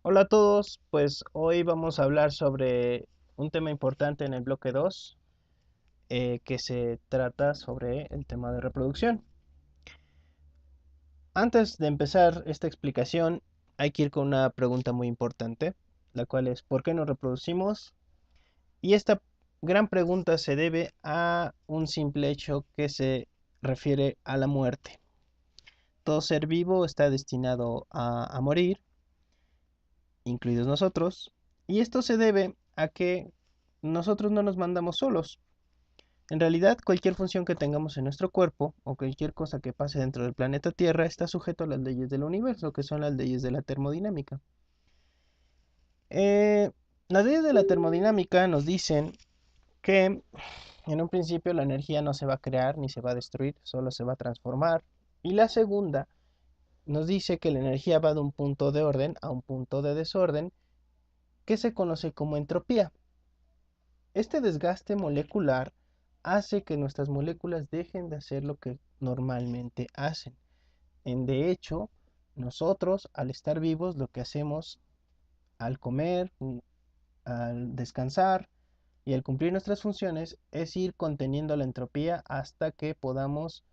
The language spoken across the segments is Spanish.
Hola a todos, pues hoy vamos a hablar sobre un tema importante en el bloque 2, que se trata sobre el tema de reproducción. Antes de empezar esta explicación, hay que ir con una pregunta muy importante, la cual es ¿por qué nos reproducimos? Y esta gran pregunta se debe a un simple hecho que se refiere a la muerte. Todo ser vivo está destinado a morir, incluidos nosotros, y esto se debe a que nosotros no nos mandamos solos. En realidad, cualquier función que tengamos en nuestro cuerpo o cualquier cosa que pase dentro del planeta Tierra está sujeto a las leyes del universo, que son las leyes de la termodinámica. Eh, las leyes de la termodinámica nos dicen que en un principio la energía no se va a crear ni se va a destruir, solo se va a transformar. Y la segunda nos dice que la energía va de un punto de orden a un punto de desorden que se conoce como entropía. Este desgaste molecular hace que nuestras moléculas dejen de hacer lo que normalmente hacen. De hecho, nosotros al estar vivos lo que hacemos al comer, al descansar y al cumplir nuestras funciones es ir conteniendo la entropía hasta que podamos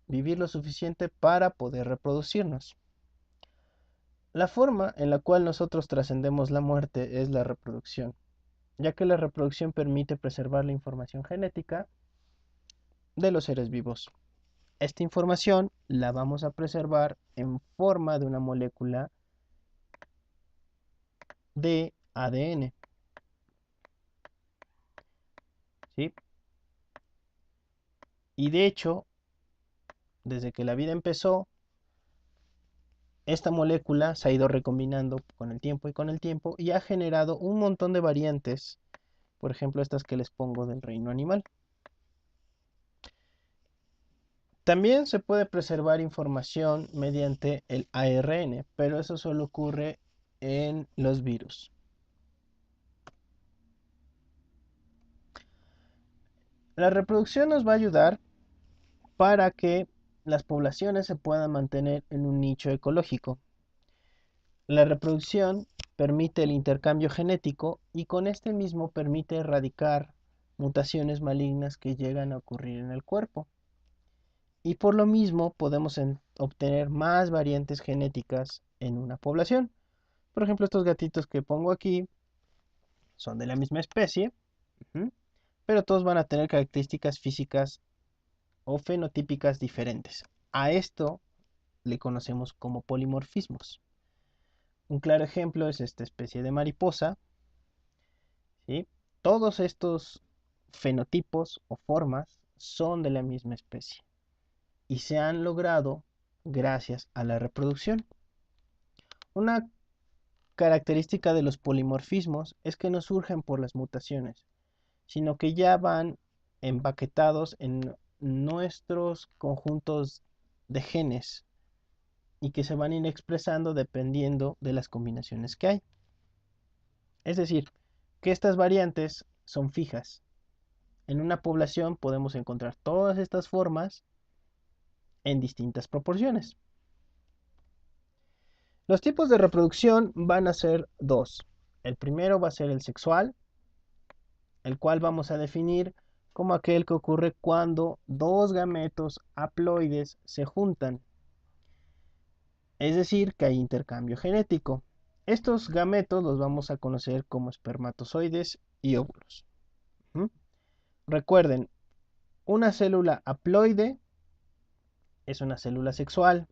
vivir lo suficiente para poder reproducirnos. La forma en la cual nosotros trascendemos la muerte es la reproducción, ya que la reproducción permite preservar la información genética de los seres vivos. Esta información la vamos a preservar en forma de una molécula de ADN, ¿sí? Y de hecho, desde que la vida empezó, esta molécula se ha ido recombinando con el tiempo y con el tiempo y ha generado un montón de variantes, por ejemplo, estas que les pongo del reino animal. También se puede preservar información mediante el ARN, pero eso solo ocurre en los virus. La reproducción nos va a ayudar para que las poblaciones se puedan mantener en un nicho ecológico. La reproducción permite el intercambio genético y con este mismo permite erradicar mutaciones malignas que llegan a ocurrir en el cuerpo. Y por lo mismo podemos obtener más variantes genéticas en una población. Por ejemplo, estos gatitos que pongo aquí son de la misma especie, pero todos van a tener características físicas o fenotípicas diferentes. A esto le conocemos como polimorfismos. Un claro ejemplo es esta especie de mariposa, ¿sí? Todos estos fenotipos o formas son de la misma especie y se han logrado gracias a la reproducción. Una característica de los polimorfismos es que no surgen por las mutaciones, sino que ya van empaquetados en nuestros conjuntos de genes y que se van a ir expresando dependiendo de las combinaciones que hay. Es decir, que estas variantes son fijas. En una población podemos encontrar todas estas formas en distintas proporciones. Los tipos de reproducción van a ser dos. El primero va a ser el sexual, el cual vamos a definir como aquel que ocurre cuando dos gametos haploides se juntan, es decir, que hay intercambio genético. Estos gametos los vamos a conocer como espermatozoides y óvulos. ¿Mm? Recuerden, una célula haploide es una célula sexual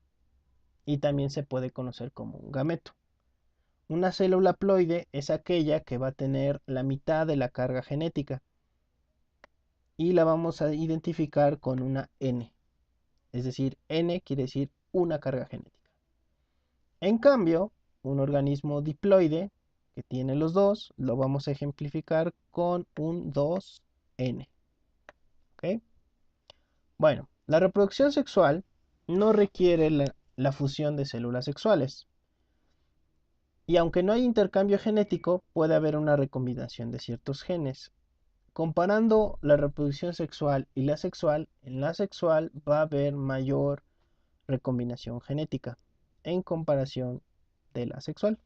y también se puede conocer como un gameto. Una célula haploide es aquella que va a tener la mitad de la carga genética y la vamos a identificar con una N. Es decir, N quiere decir una carga genética. En cambio, un organismo diploide que tiene los dos, lo vamos a ejemplificar con un 2N. ¿Ok? Bueno, la reproducción sexual no requiere la fusión de células sexuales. Y aunque no hay intercambio genético, puede haber una recombinación de ciertos genes. Comparando la reproducción sexual y la sexual, en la sexual va a haber mayor recombinación genética en comparación de la sexual.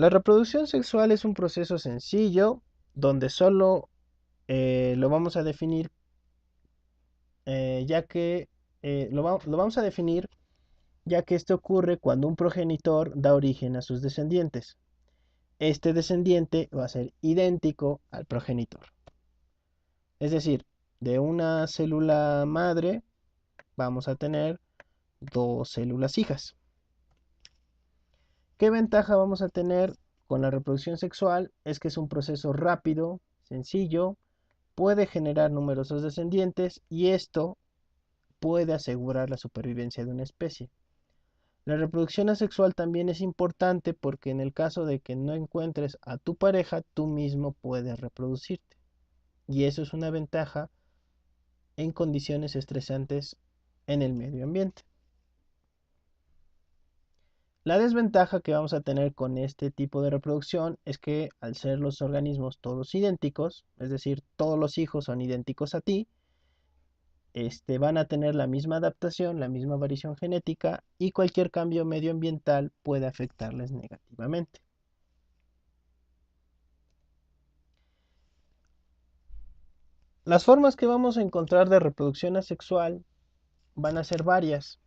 La reproducción sexual es un proceso sencillo donde solo lo vamos a definir ya que lo vamos a definir ya que esto ocurre cuando un progenitor da origen a sus descendientes. Este descendiente va a ser idéntico al progenitor. Es decir, de una célula madre vamos a tener dos células hijas. ¿Qué ventaja vamos a tener con la reproducción sexual? Es que es un proceso rápido, sencillo, puede generar numerosos descendientes y esto puede asegurar la supervivencia de una especie. La reproducción asexual también es importante porque en el caso de que no encuentres a tu pareja, tú mismo puedes reproducirte. Y eso es una ventaja en condiciones estresantes en el medio ambiente. La desventaja que vamos a tener con este tipo de reproducción es que al ser los organismos todos idénticos, es decir, todos los hijos son idénticos a ti, van a tener la misma adaptación, la misma variación genética y cualquier cambio medioambiental puede afectarles negativamente. Las formas que vamos a encontrar de reproducción asexual van a ser varias.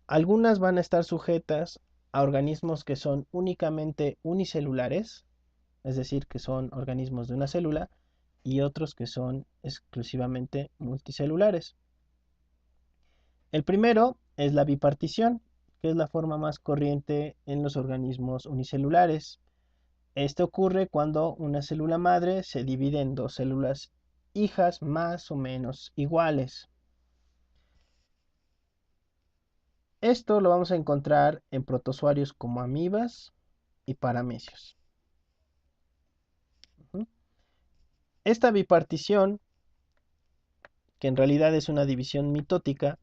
Algunas van a estar sujetas a organismos que son únicamente unicelulares, es decir, que son organismos de una célula, y otros que son exclusivamente multicelulares. El primero es la bipartición, que es la forma más corriente en los organismos unicelulares. Esto ocurre cuando una célula madre se divide en dos células hijas más o menos iguales. Esto lo vamos a encontrar en protozoarios como amibas y paramecios. Esta bipartición, que en realidad es una división mitótica,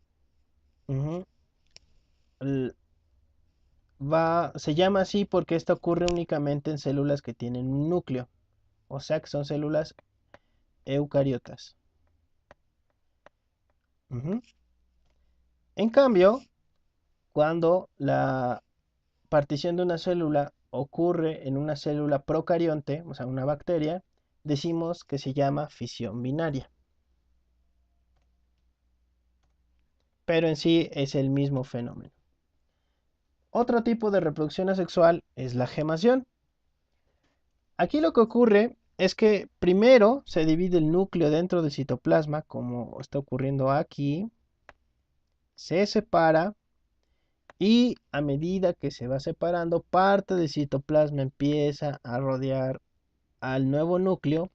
se llama así porque esto ocurre únicamente en células que tienen un núcleo, o sea que son células eucariotas. En cambio, cuando la partición de una célula ocurre en una célula procarionte, o sea, una bacteria, decimos que se llama fisión binaria. Pero en sí es el mismo fenómeno. Otro tipo de reproducción asexual es la gemación. Aquí lo que ocurre es que primero se divide el núcleo dentro del citoplasma, como está ocurriendo aquí, se separa y a medida que se va separando, parte del citoplasma empieza a rodear al nuevo núcleo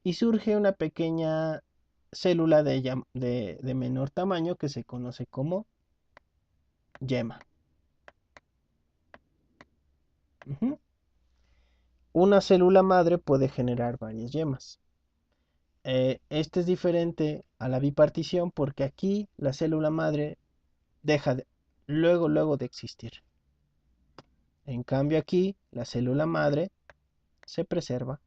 y surge una pequeña célula de menor tamaño que se conoce como yema. Una célula madre puede generar varias yemas. Este es diferente a la bipartición porque aquí la célula madre deja luego de existir. En cambio aquí la célula madre se preserva.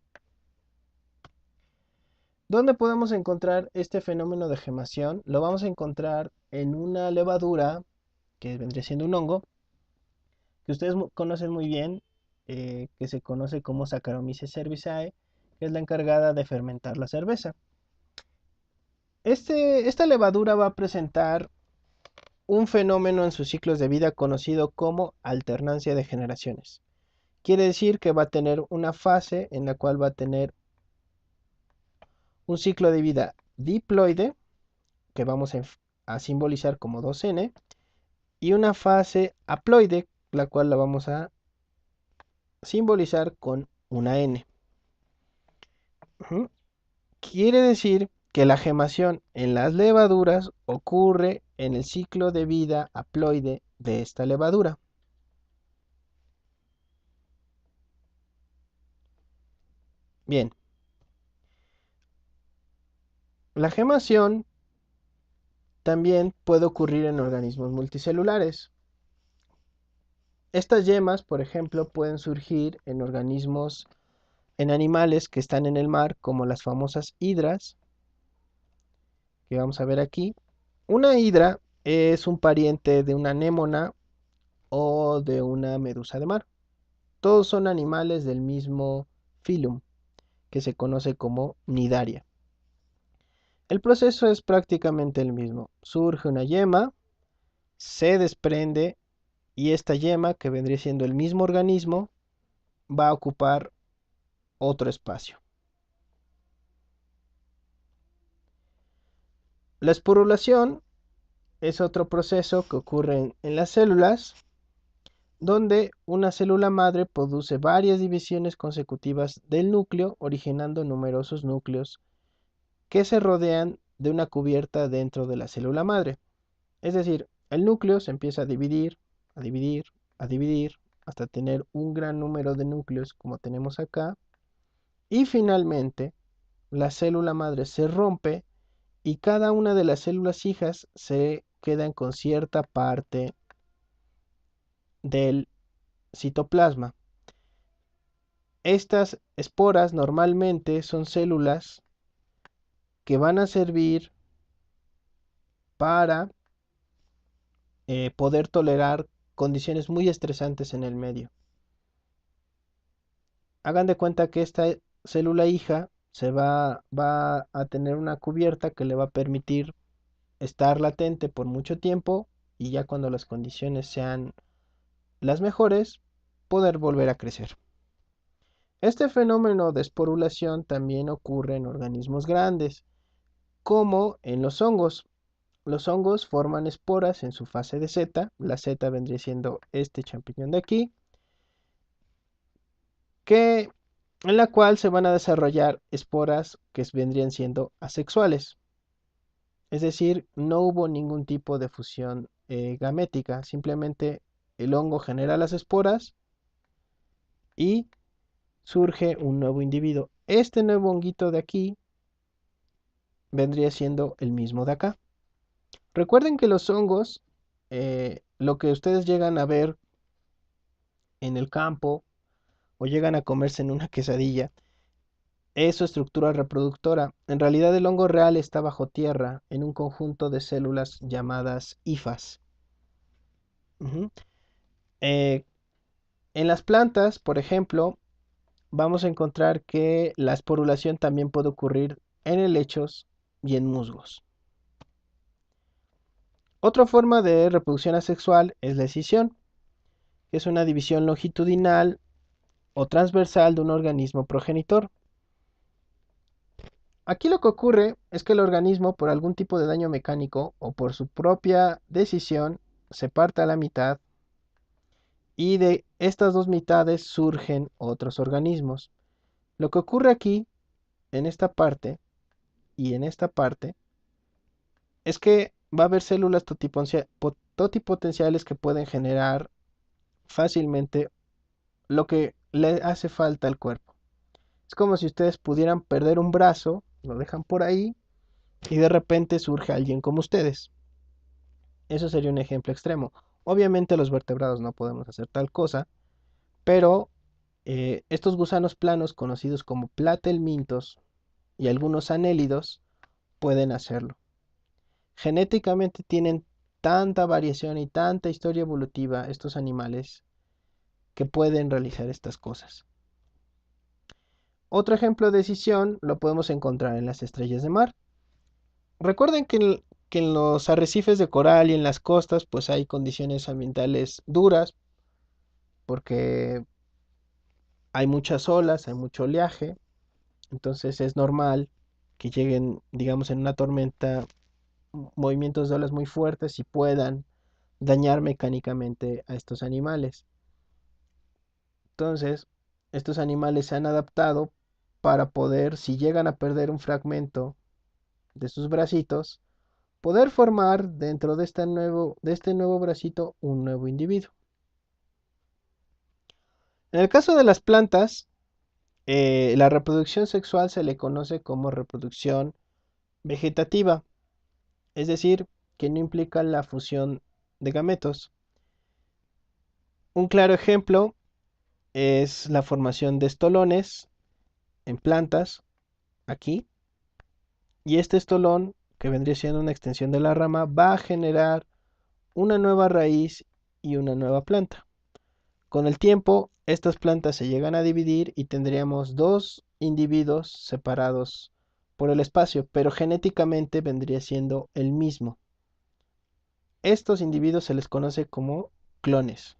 ¿Dónde podemos encontrar este fenómeno de gemación? Lo vamos a encontrar en una levadura que vendría siendo un hongo que ustedes conocen muy bien, que se conoce como Saccharomyces cerevisiae, que es la encargada de fermentar la cerveza. Esta levadura va a presentar un fenómeno en sus ciclos de vida conocido como alternancia de generaciones. Quiere decir que va a tener una fase en la cual va a tener un ciclo de vida diploide, que vamos a simbolizar como 2N, y una fase haploide, la cual la vamos a simbolizar con una N. Quiere decir que la gemación en las levaduras ocurre en el ciclo de vida haploide de esta levadura. Bien. La gemación también puede ocurrir en organismos multicelulares. Estas yemas, por ejemplo, pueden surgir en organismos, en animales que están en el mar, como las famosas hidras, que vamos a ver aquí. Una hidra es un pariente de una anémona o de una medusa de mar. Todos son animales del mismo filum, que se conoce como Cnidaria. El proceso es prácticamente el mismo. Surge una yema, se desprende y esta yema, que vendría siendo el mismo organismo, va a ocupar otro espacio. La esporulación es otro proceso que ocurre en las células, donde una célula madre produce varias divisiones consecutivas del núcleo, originando numerosos núcleos que se rodean de una cubierta dentro de la célula madre. Es decir, el núcleo se empieza a dividir, a dividir, a dividir, hasta tener un gran número de núcleos como tenemos acá, y finalmente la célula madre se rompe y cada una de las células hijas se quedan con cierta parte del citoplasma. Estas esporas normalmente son células que van a servir para poder tolerar condiciones muy estresantes en el medio. Hagan de cuenta que esta célula hija va a tener una cubierta que le va a permitir estar latente por mucho tiempo y ya cuando las condiciones sean las mejores, poder volver a crecer. Este fenómeno de esporulación también ocurre en organismos grandes, como en los hongos. Los hongos forman esporas en su fase de zeta. La zeta vendría siendo este champiñón de aquí, en la cual se van a desarrollar esporas que vendrían siendo asexuales. Es decir, no hubo ningún tipo de fusión gamética, simplemente el hongo genera las esporas y surge un nuevo individuo. Este nuevo honguito de aquí vendría siendo el mismo de acá. Recuerden que los hongos, lo que ustedes llegan a ver en el campo o llegan a comerse en una quesadilla, es su estructura reproductora. En realidad el hongo real está bajo tierra, en un conjunto de células llamadas hifas. Ujú. Eh, en las plantas, por ejemplo, vamos a encontrar que la esporulación también puede ocurrir en helechos y en musgos. Otra forma de reproducción asexual es la escisión, que es una división longitudinal o transversal de un organismo progenitor. Aquí lo que ocurre es que el organismo, por algún tipo de daño mecánico o por su propia decisión, se parte a la mitad y de estas dos mitades surgen otros organismos. Lo que ocurre aquí, en esta parte y en esta parte, es que va a haber células totipotenciales que pueden generar fácilmente lo que le hace falta al cuerpo. Es como si ustedes pudieran perder un brazo, lo dejan por ahí y de repente surge alguien como ustedes. Eso sería un ejemplo extremo. Obviamente los vertebrados no podemos hacer tal cosa, pero estos gusanos planos conocidos como platelmintos y algunos anélidos pueden hacerlo. Genéticamente tienen tanta variación y tanta historia evolutiva estos animales que pueden realizar estas cosas. Otro ejemplo de escisión lo podemos encontrar en las estrellas de mar. Recuerden que en los arrecifes de coral y en las costas pues hay condiciones ambientales duras porque hay muchas olas, hay mucho oleaje, entonces es normal que lleguen, digamos, en una tormenta movimientos de olas muy fuertes y puedan dañar mecánicamente a estos animales. Entonces, estos animales se han adaptado para poder, si llegan a perder un fragmento de sus bracitos, poder formar dentro de este nuevo bracito un nuevo individuo. En el caso de las plantas, la reproducción sexual se le conoce como reproducción vegetativa, es decir, que no implica la fusión de gametos. Un claro ejemplo es la formación de estolones en plantas, aquí, y este estolón, que vendría siendo una extensión de la rama, va a generar una nueva raíz y una nueva planta. Con el tiempo, estas plantas se llegan a dividir y tendríamos dos individuos separados por el espacio, pero genéticamente vendría siendo el mismo. Estos individuos se les conoce como clones.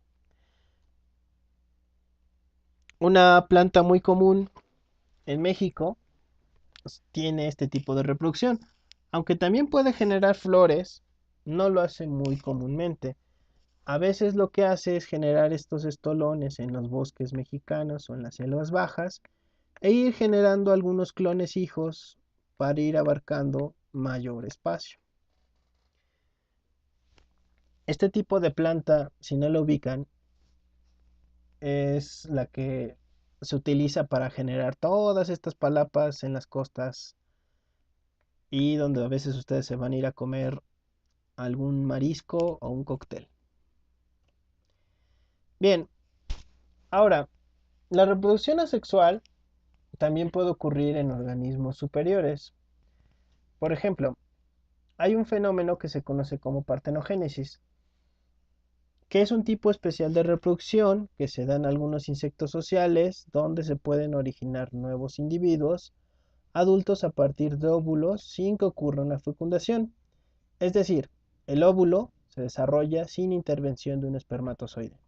Una planta muy común en México tiene este tipo de reproducción. Aunque también puede generar flores, no lo hace muy comúnmente. A veces lo que hace es generar estos estolones en los bosques mexicanos o en las selvas bajas e ir generando algunos clones hijos para ir abarcando mayor espacio. Este tipo de planta, si no lo ubican, es la que se utiliza para generar todas estas palapas en las costas y donde a veces ustedes se van a ir a comer algún marisco o un cóctel. Bien, ahora, la reproducción asexual también puede ocurrir en organismos superiores. Por ejemplo, hay un fenómeno que se conoce como partenogénesis, que es un tipo especial de reproducción que se da en algunos insectos sociales donde se pueden originar nuevos individuos adultos a partir de óvulos sin que ocurra una fecundación. Es decir, el óvulo se desarrolla sin intervención de un espermatozoide.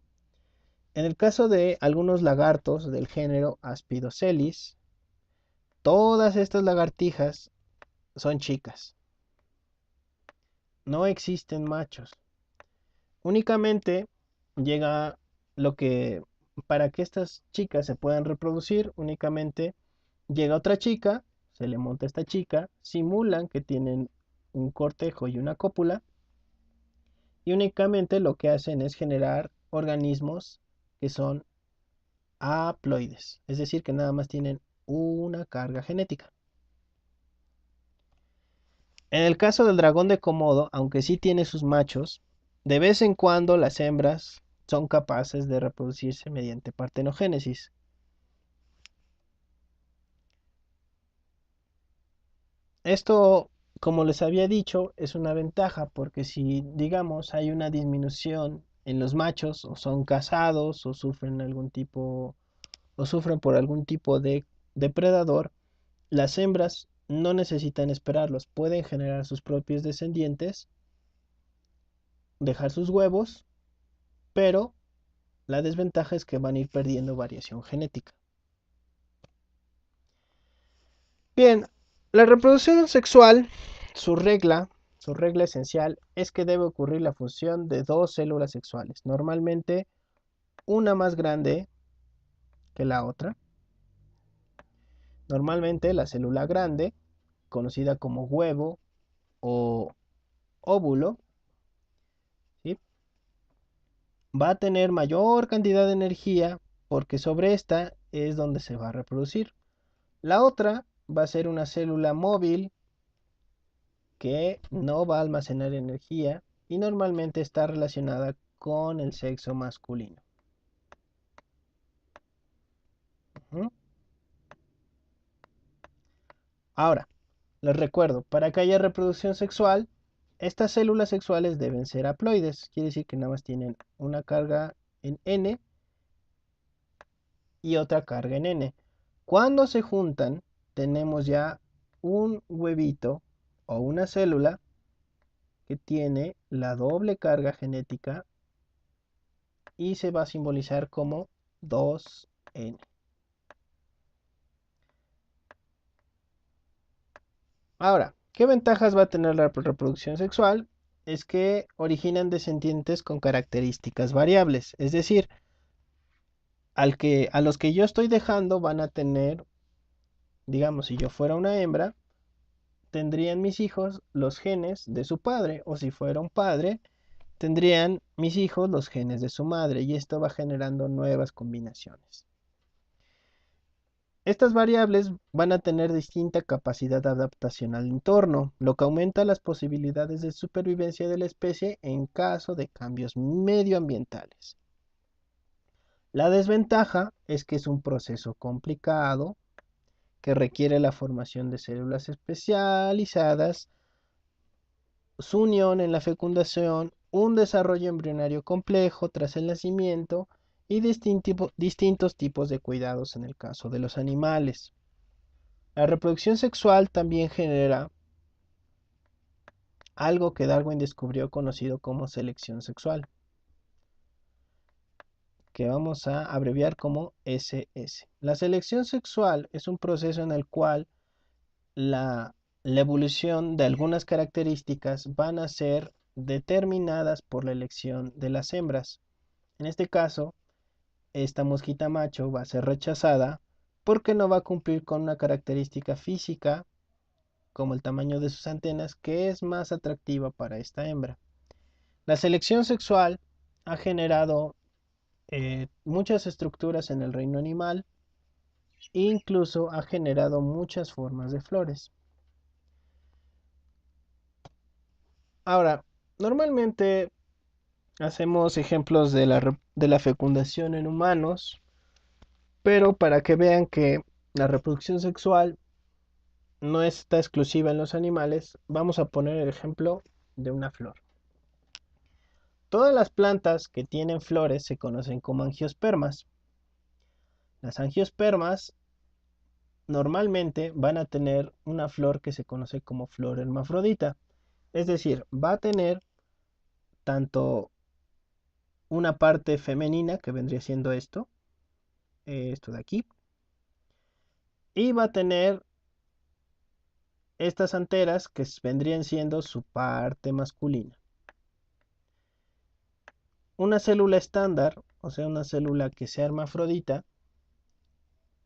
En el caso de algunos lagartos del género Aspidocelis, todas estas lagartijas son chicas. No existen machos. Únicamente llega lo que, para que estas chicas se puedan reproducir, únicamente llega otra chica, se le monta a esta chica, simulan que tienen un cortejo y una cópula, y únicamente lo que hacen es generar organismos que son haploides, es decir, que nada más tienen una carga genética. En el caso del dragón de Komodo, aunque sí tiene sus machos, de vez en cuando las hembras son capaces de reproducirse mediante partenogénesis. Esto, como les había dicho, es una ventaja porque si, digamos, hay una disminución en los machos o son cazados o sufren algún tipo o sufren por algún tipo de depredador, las hembras no necesitan esperarlos, pueden generar sus propios descendientes, dejar sus huevos, pero la desventaja es que van a ir perdiendo variación genética. Bien, la reproducción sexual, su regla esencial es que debe ocurrir la fusión de dos células sexuales, normalmente una más grande que la otra. Normalmente la célula grande, conocida como huevo o óvulo, ¿sí?, va a tener mayor cantidad de energía porque sobre esta es donde se va a reproducir. La otra va a ser una célula móvil que no va a almacenar energía y normalmente está relacionada con el sexo masculino. Ujú. Ahora, les recuerdo, para que haya reproducción sexual, estas células sexuales deben ser haploides, quiere decir que nada más tienen una carga en N y otra carga en N. Cuando se juntan, tenemos ya un huevito o una célula que tiene la doble carga genética y se va a simbolizar como 2N. Ahora, ¿qué ventajas va a tener la reproducción sexual? Es que originan descendientes con características variables, es decir, a los que yo estoy dejando van a tener, digamos, si yo fuera una hembra, tendrían mis hijos los genes de su padre, o si fuera un padre, tendrían mis hijos los genes de su madre, y esto va generando nuevas combinaciones. Estas variables van a tener distinta capacidad de adaptación al entorno, lo que aumenta las posibilidades de supervivencia de la especie en caso de cambios medioambientales. La desventaja es que es un proceso complicado que requiere la formación de células especializadas, su unión en la fecundación, un desarrollo embrionario complejo tras el nacimiento y distintos tipos de cuidados en el caso de los animales. La reproducción sexual también genera algo que Darwin descubrió conocido como selección sexual, que vamos a abreviar como SS. La selección sexual es un proceso en el cual la evolución de algunas características van a ser determinadas por la elección de las hembras. En este caso, esta mosquita macho va a ser rechazada porque no va a cumplir con una característica física como el tamaño de sus antenas, que es más atractiva para esta hembra. La selección sexual ha generado muchas estructuras en el reino animal e incluso ha generado muchas formas de flores. Ahora, normalmente hacemos ejemplos de la fecundación en humanos, pero para que vean que la reproducción sexual no está exclusiva en los animales, vamos a poner el ejemplo de una flor. Todas las plantas que tienen flores se conocen como angiospermas. Las angiospermas normalmente van a tener una flor que se conoce como flor hermafrodita. Es decir, va a tener tanto una parte femenina, que vendría siendo esto de aquí, y va a tener estas anteras que vendrían siendo su parte masculina. Una célula estándar, o sea, una célula que sea hermafrodita,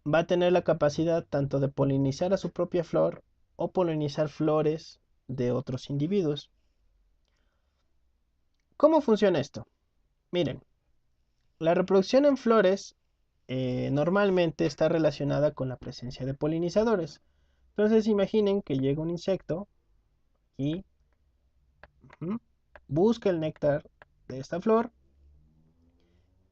va a tener la capacidad tanto de polinizar a su propia flor o polinizar flores de otros individuos. ¿Cómo funciona esto? Miren, la reproducción en flores normalmente está relacionada con la presencia de polinizadores. Entonces imaginen que llega un insecto y busca el néctar de esta flor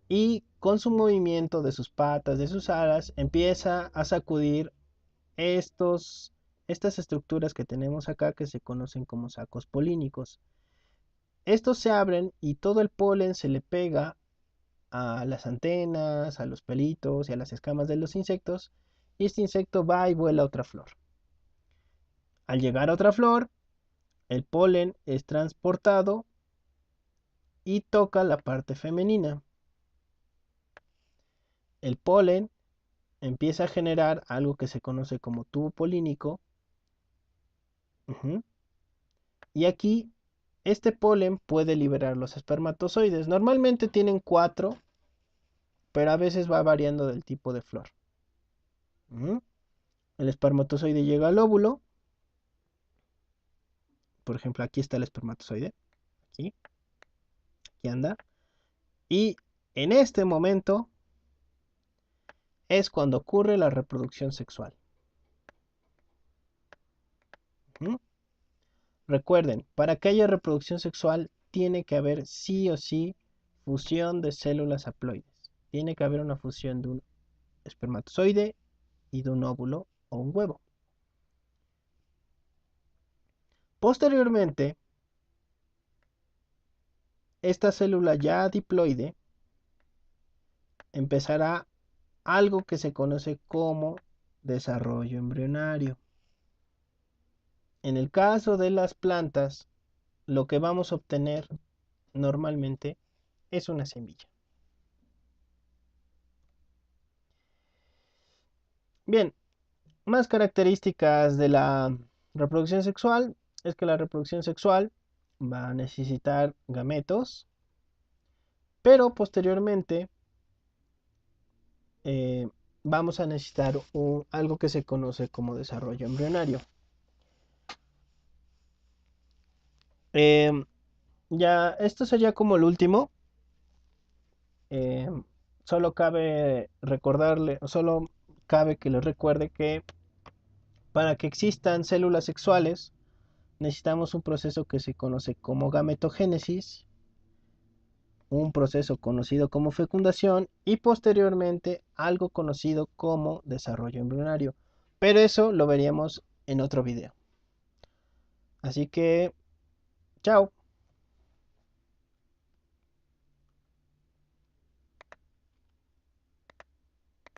y con su movimiento de sus patas, de sus alas, empieza a sacudir estas estructuras que tenemos acá que se conocen como sacos polínicos. Estos se abren y todo el polen se le pega a las antenas, a los pelitos y a las escamas de los insectos, y este insecto va y vuela a otra flor. Al llegar a otra flor, el polen es transportado y toca la parte femenina. El polen empieza a generar algo que se conoce como tubo polínico. Y aquí este polen puede liberar los espermatozoides. Normalmente tienen 4, pero a veces va variando del tipo de flor. El espermatozoide llega al óvulo. Por ejemplo, aquí está el espermatozoide. Aquí anda. Y en este momento es cuando ocurre la reproducción sexual. Recuerden, para que haya reproducción sexual tiene que haber sí o sí fusión de células haploides. Tiene que haber una fusión de un espermatozoide y de un óvulo o un huevo. Posteriormente, esta célula ya diploide empezará algo que se conoce como desarrollo embrionario. En el caso de las plantas, lo que vamos a obtener normalmente es una semilla. Bien, más características de la reproducción sexual es que la reproducción sexual va a necesitar gametos, pero posteriormente vamos a necesitar algo que se conoce como desarrollo embrionario. Ya, esto sería como el último. Solo cabe recordarle, solo cabe que les recuerde que para que existan células sexuales necesitamos un proceso que se conoce como gametogénesis, un proceso conocido como fecundación y posteriormente algo conocido como desarrollo embrionario. Pero eso lo veríamos en otro video. Así que, chao.